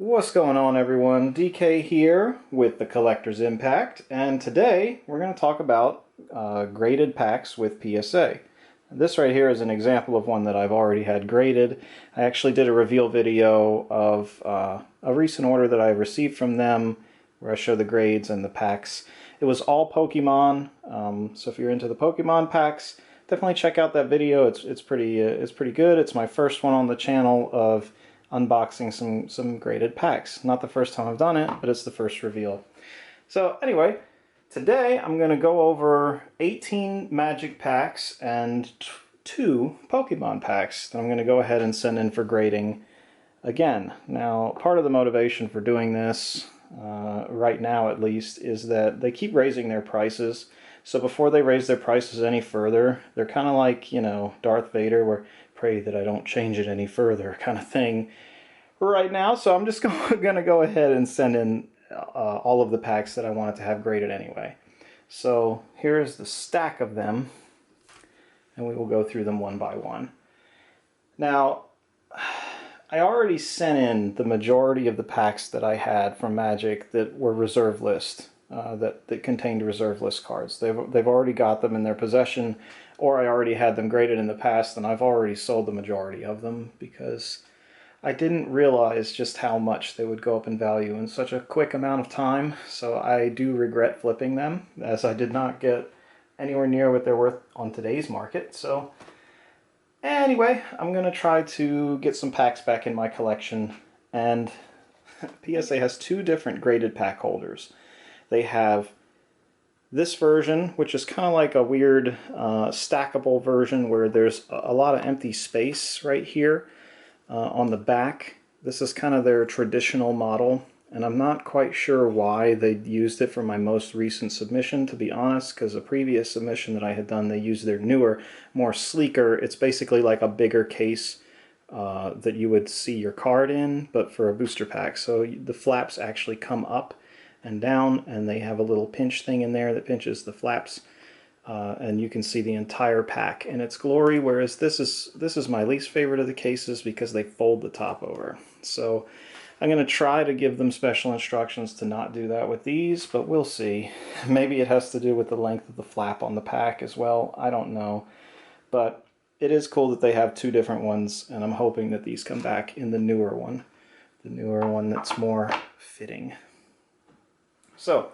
What's going on, everyone? DK here with the Collector's Impact, and today we're going to talk about graded packs with PSA. This right here is an example of one that I've already had graded. I actually did a reveal video of a recent order that I received from them where I show the grades and the packs. It was all Pokemon, so if you're into the Pokemon packs, definitely check out that video. It's pretty good. It's my first one on the channel of unboxing some graded packs. Not the first time I've done it, but it's the first reveal. So anyway, today I'm going to go over 18 Magic packs and 2 Pokemon packs that I'm going to go ahead and send in for grading again. Now, part of the motivation for doing this, right now at least, is that they keep raising their prices. So before they raise their prices any further, they're kind of like, you know, Darth Vader, where pray that I don't change it any further kind of thing right now. So I'm just going to go ahead and send in all of the packs that I wanted to have graded anyway. So here's the stack of them, and we will go through them one by one. Now, I already sent in the majority of the packs that I had from Magic that were reserve list, that contained reserve list cards. They've already got them in their possession, or I already had them graded in the past, and I've already sold the majority of them because I didn't realize just how much they would go up in value in such a quick amount of time. So I do regret flipping them, as I did not get anywhere near what they're worth on today's market. So anyway, I'm going to try to get some packs back in my collection, and PSA has 2 different graded pack holders. They have this version, which is kind of like a weird stackable version where there's a lot of empty space right here on the back. This is kind of their traditional model, and I'm not quite sure why they used it for my most recent submission, to be honest, because a previous submission that I had done, they used their newer, more sleeker, it's basically like a bigger case that you would see your card in, but for a booster pack. So the flaps actually come up and down, and they have a little pinch thing in there that pinches the flaps, and you can see the entire pack in its glory, whereas this is my least favorite of the cases because they fold the top over. So I'm going to try to give them special instructions to not do that with these, but we'll see. Maybe it has to do with the length of the flap on the pack as well. I don't know, but it is cool that they have 2 different ones, and I'm hoping that these come back in the newer one that's more fitting. So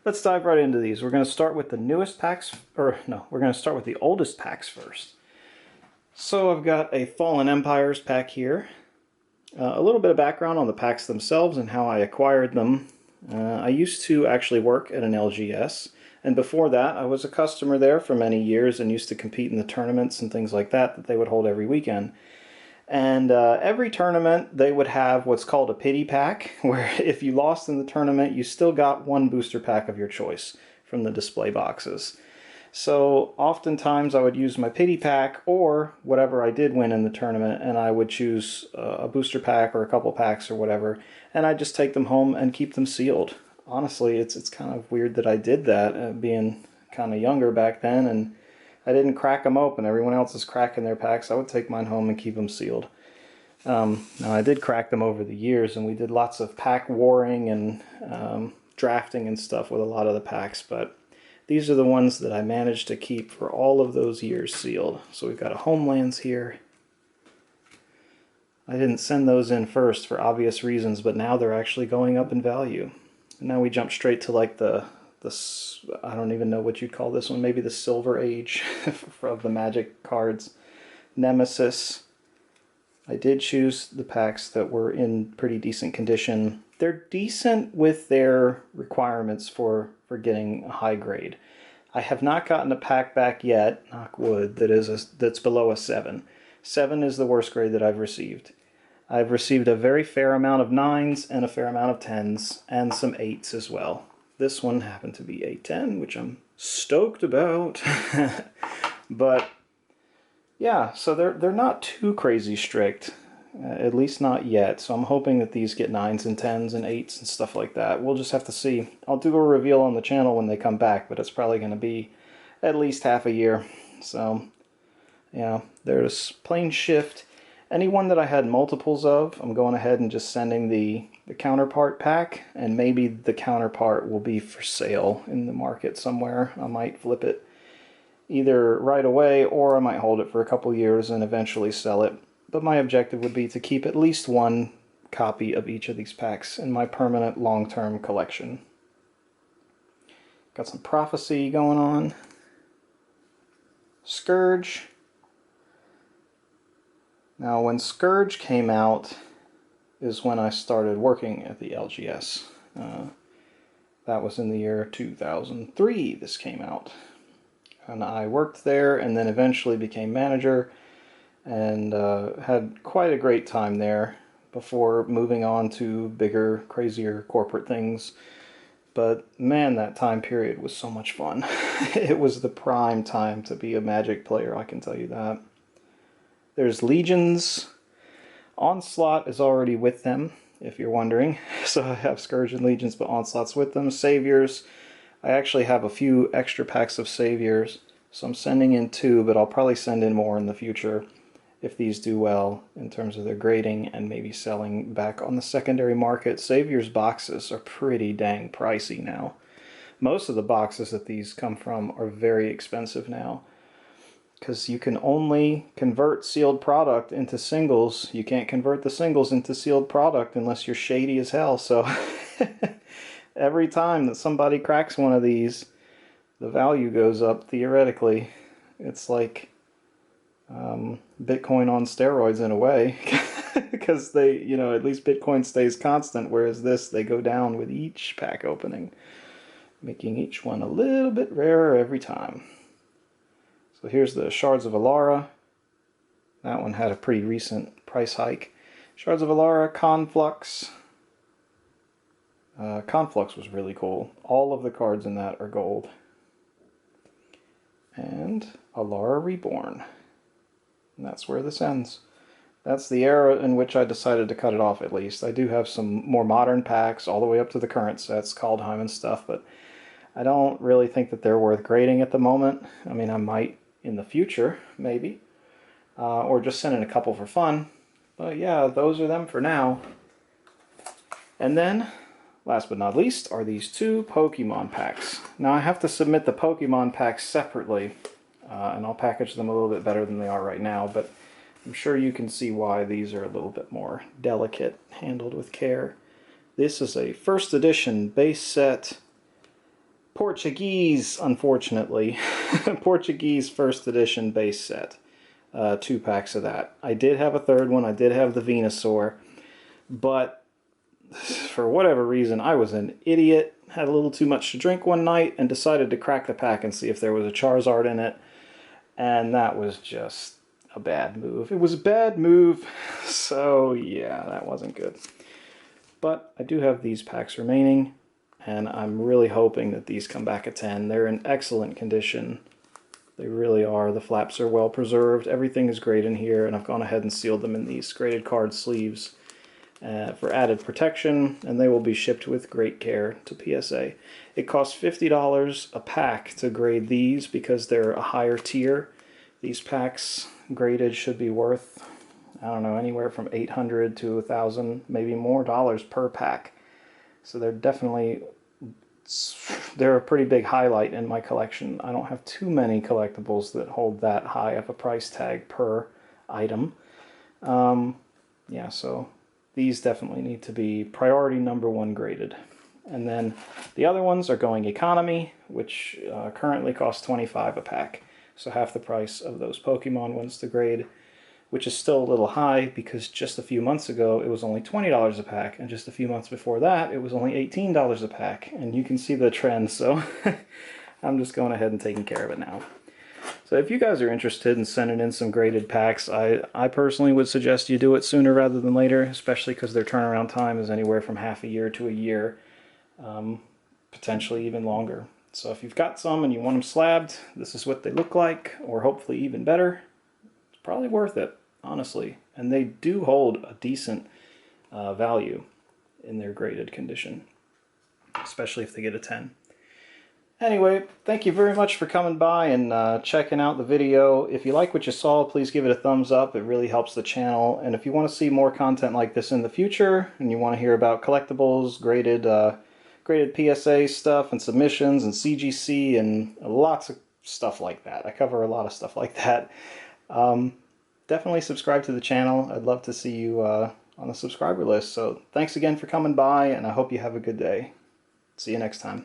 let's dive right into these. We're going to start with the newest packs, or no, we're going to start with the oldest packs first. So I've got a Fallen Empires pack here. A little bit of background on the packs themselves and how I acquired them. I used to actually work at an LGS, and before that I was a customer there for many years and used to compete in the tournaments and things like that they would hold every weekend. And every tournament they would have what's called a pity pack, where if you lost in the tournament, you still got 1 booster pack of your choice from the display boxes. So oftentimes I would use my pity pack or whatever I did win in the tournament, and I would choose a booster pack or a couple packs or whatever, and I'd just take them home and keep them sealed. Honestly, it's kind of weird that I did that, being kind of younger back then, and I didn't crack them open. Everyone else is cracking their packs. I would take mine home and keep them sealed. Now, I did crack them over the years, and we did lots of pack warring and drafting and stuff with a lot of the packs, but these are the ones that I managed to keep for all of those years sealed. So we've got a Homelands here. I didn't send those in first for obvious reasons, but now they're actually going up in value. And now we jump straight to like this, I don't even know what you'd call this one, maybe the Silver Age of the Magic cards. Nemesis. I did choose the packs that were in pretty decent condition. They're decent with their requirements for getting a high grade. I have not gotten a pack back yet, knock wood, that's below a 7. 7 is the worst grade that I've received. I've received a very fair amount of 9s and a fair amount of 10s and some 8s as well. This one happened to be a 10, which I'm stoked about. But yeah, so they're not too crazy strict, at least not yet. So I'm hoping that these get 9s and 10s and 8s and stuff like that. We'll just have to see. I'll do a reveal on the channel when they come back, but it's probably going to be at least half a year. So yeah, there's Plane Shift Any one that I had multiples of, I'm going ahead and just sending the counterpart pack, and maybe the counterpart will be for sale in the market somewhere. I might flip it either right away, or I might hold it for a couple years and eventually sell it. But my objective would be to keep at least one copy of each of these packs in my permanent long-term collection. Got some Prophecy going on. Scourge. Now when Scourge came out is when I started working at the LGS. That was in the year 2003 this came out. And I worked there and then eventually became manager and had quite a great time there before moving on to bigger, crazier corporate things. But man, that time period was so much fun. It was the prime time to be a Magic player, I can tell you that. There's Legions. Onslaught is already with them, if you're wondering. So I have Scourge and Legions, but Onslaught's with them. Saviors. I actually have a few extra packs of Saviors, so I'm sending in 2, but I'll probably send in more in the future if these do well in terms of their grading and maybe selling back on the secondary market. Saviors boxes are pretty dang pricey now. Most of the boxes that these come from are very expensive now because you can only convert sealed product into singles. You can't convert the singles into sealed product unless you're shady as hell. So every time that somebody cracks one of these, the value goes up theoretically. It's like Bitcoin on steroids in a way, because they, you know, at least Bitcoin stays constant, whereas this, they go down with each pack opening, making each one a little bit rarer every time. So here's the Shards of Alara. That one had a pretty recent price hike. Shards of Alara, Conflux. Conflux was really cool. All of the cards in that are gold. And Alara Reborn. And that's where this ends. That's the era in which I decided to cut it off, at least. I do have some more modern packs all the way up to the current sets, Kaldheim and stuff, but I don't really think that they're worth grading at the moment. I mean, I might in the future, maybe. Or just send in a couple for fun. But yeah, those are them for now. And then, last but not least, are these 2 Pokemon packs. Now I have to submit the Pokemon packs separately, and I'll package them a little bit better than they are right now, but I'm sure you can see why these are a little bit more delicate, handled with care. This is a first edition base set, Portuguese, unfortunately, Portuguese first edition base set. 2 packs of that. I did have a third one, I did have the Venusaur, but for whatever reason, I was an idiot, had a little too much to drink one night, and decided to crack the pack and see if there was a Charizard in it, and that was just a bad move. It was a bad move, so yeah, that wasn't good. But I do have these packs remaining, and I'm really hoping that these come back at 10. They're in excellent condition. They really are. The flaps are well preserved. Everything is great in here, and I've gone ahead and sealed them in these graded card sleeves for added protection, and they will be shipped with great care to PSA. It costs $50 a pack to grade these because they're a higher tier. These packs graded should be worth, I don't know, anywhere from $800 to $1,000, maybe more dollars per pack. So they're definitely, they're a pretty big highlight in my collection. I don't have too many collectibles that hold that high of a price tag per item. Yeah, so these definitely need to be priority #1 graded. And then the other ones are going economy, which currently costs $25 a pack. So half the price of those Pokemon ones to grade, which is still a little high because just a few months ago it was only $20 a pack, and just a few months before that it was only $18 a pack, and you can see the trend, so I'm just going ahead and taking care of it now. So if you guys are interested in sending in some graded packs, I personally would suggest you do it sooner rather than later, especially because their turnaround time is anywhere from half a year to a year, potentially even longer. So if you've got some and you want them slabbed, this is what they look like, or hopefully even better. It's probably worth it, honestly. And they do hold a decent value in their graded condition, especially if they get a 10. Anyway, thank you very much for coming by and checking out the video. If you like what you saw, please give it a thumbs up. It really helps the channel. And if you want to see more content like this in the future, and you want to hear about collectibles, graded PSA stuff, and submissions, and CGC, and lots of stuff like that. I cover a lot of stuff like that. Definitely subscribe to the channel. I'd love to see you on the subscriber list. So thanks again for coming by, and I hope you have a good day. See you next time.